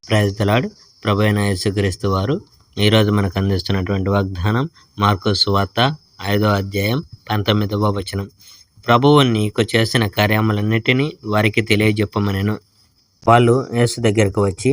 Praise the lord. ప్రభువైన యేసుక్రీస్తు వారు ఈరోజు మనకు అందిస్తున్నటువంటి వాగ్దానం మార్కు సువార్త 5వ అధ్యాయం 19వ వచనం. ప్రభువు నీకు చేసిన కార్యములన్నిటినీ వారికి తెలియజెప్పమనెను. వాళ్ళు యేసు దగ్గరకు వచ్చి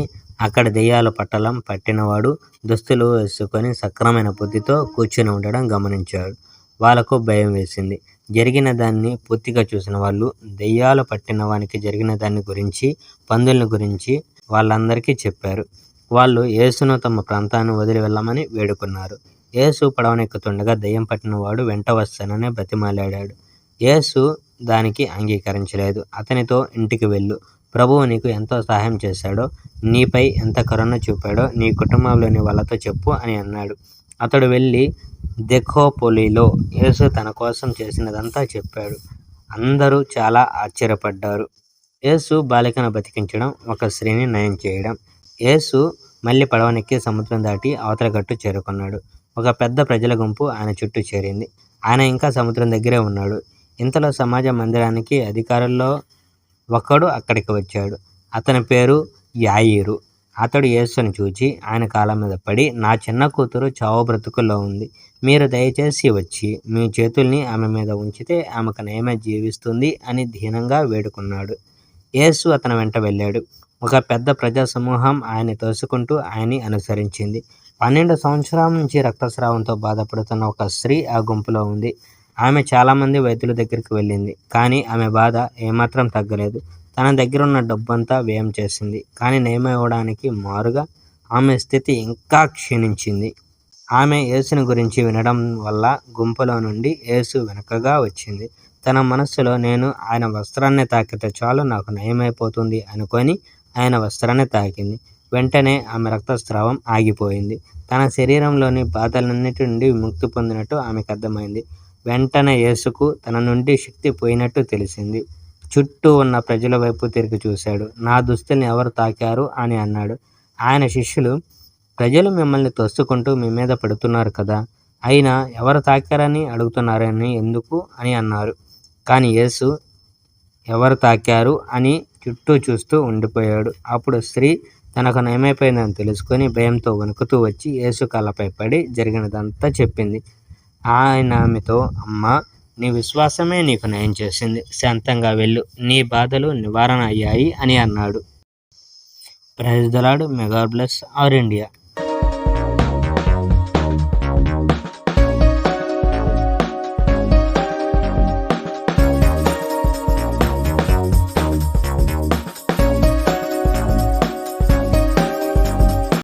అక్కడ దెయ్యాల పట్టలం పట్టినవాడు దుస్తులు వేసుకొని సక్రమైన బుద్ధితో కూర్చుని ఉండడం గమనించాడు. వాళ్ళకు భయం వేసింది. జరిగిన దాన్ని పూర్తిగా చూసిన వాళ్ళు దెయ్యాలు పట్టిన వానికి జరిగిన దాన్ని గురించి, పందుల్ని గురించి వాళ్ళందరికీ చెప్పారు. వాళ్ళు యేసును తమ ప్రాంతాన్ని వదిలి వెళ్ళమని వేడుకున్నారు. యేసు పడవనెక్కుతుండగా దెయ్యం పట్టిన వాడు వెంట వస్తానని బ్రతిమాలాడాడు. యేసు దానికి అంగీకరించలేదు. అతనితో ఇంటికి వెళ్ళు, ప్రభువు నీకు ఎంతో సహాయం చేశాడో, నీపై ఎంత కరుణ చూపాడో నీ కుటుంబంలోని వాళ్ళతో చెప్పు అని అన్నాడు. అతడు వెళ్ళి దెకోపొలిలో యేసు తన కోసం చేసినదంతా చెప్పాడు. అందరూ చాలా ఆశ్చర్యపడ్డారు. యేసు బాలికను బతికించడం, ఒక స్త్రీని నయం చేయడం. యేసు మళ్ళీ పడవనెక్కి సముద్రం దాటి అవతల గట్టు చేరుకున్నాడు. ఒక పెద్ద ప్రజల గుంపు ఆయన చుట్టూ చేరింది. ఆయన ఇంకా సముద్రం దగ్గరే ఉన్నాడు. ఇంతలో సమాజ మందిరానికి అధికారుల్లో ఒకడు అక్కడికి వచ్చాడు. అతని పేరు యాయీరు. అతడు యేసుని చూచి ఆయన కాళ్ళ మీద పడి, నా చిన్న కూతురు చావు బ్రతుకుల్లో ఉంది. మీరు దయచేసి వచ్చి మీ చేతుల్ని ఆమె మీద ఉంచితే ఆమెకు నయమై జీవిస్తుంది అని దీనంగా వేడుకున్నాడు. యేసు అతని వెంట వెళ్ళాడు. ఒక పెద్ద ప్రజా సమూహం ఆయన్ని తోసుకుంటూ ఆయన్ని అనుసరించింది. 12 సంవత్సరాల నుంచి రక్తస్రావంతో బాధపడుతున్న ఒక స్త్రీ ఆ గుంపులో ఉంది. ఆమె చాలామంది వైద్యుల దగ్గరికి వెళ్ళింది, కానీ ఆమె బాధ ఏమాత్రం తగ్గలేదు. తన దగ్గరున్న డబ్బంతా వ్యయం చేసింది, కానీ నయమవడానికి మారుగా ఆమె స్థితి ఇంకా క్షీణించింది. ఆమె యేసుని గురించి వినడం వల్ల గుంపులో నుండి యేసు వెనుకగా వచ్చింది. తన మనస్సులో నేను ఆయన వస్త్రాన్ని తాకితే చాలు నాకు నయమైపోతుంది అనుకొని ఆయన వస్త్రాన్ని తాకింది. వెంటనే ఆమె రక్తస్రావం ఆగిపోయింది. తన శరీరంలోని బాధలన్నిటి నుండి విముక్తి పొందినట్టు ఆమెకు అర్థమైంది. వెంటనే యేసుకు తన నుండి శక్తి పోయినట్టు తెలిసింది. చుట్టూ ఉన్న ప్రజల వైపు తిరిగి చూశాడు. నా దుస్తుల్ని ఎవరు తాకారు అని అన్నాడు. ఆయన శిష్యులు, ప్రజలు మిమ్మల్ని తోసుకుంటూ మీ మీద పడుతున్నారు కదా, అయినా ఎవరు తాకారని అడుగుతున్నారని ఎందుకు అని అన్నారు. కానీ యేసు ఎవరు తాకారు అని చుట్టూ చూస్తూ ఉండిపోయాడు. అప్పుడు స్త్రీ తనకు నయమైపోయిందని తెలుసుకొని భయంతో వణుకుతూ వచ్చి యేసు కాళ్ళపై పడి జరిగినదంతా చెప్పింది. ఆయన ఆమెతో, అమ్మా, నీ విశ్వాసమే నీకు నయం చేసింది. శాంతంగా వెళ్ళు, నీ బాధలు నివారణ అయ్యాయి అని అన్నాడు. Praise the lord. May God bless our India.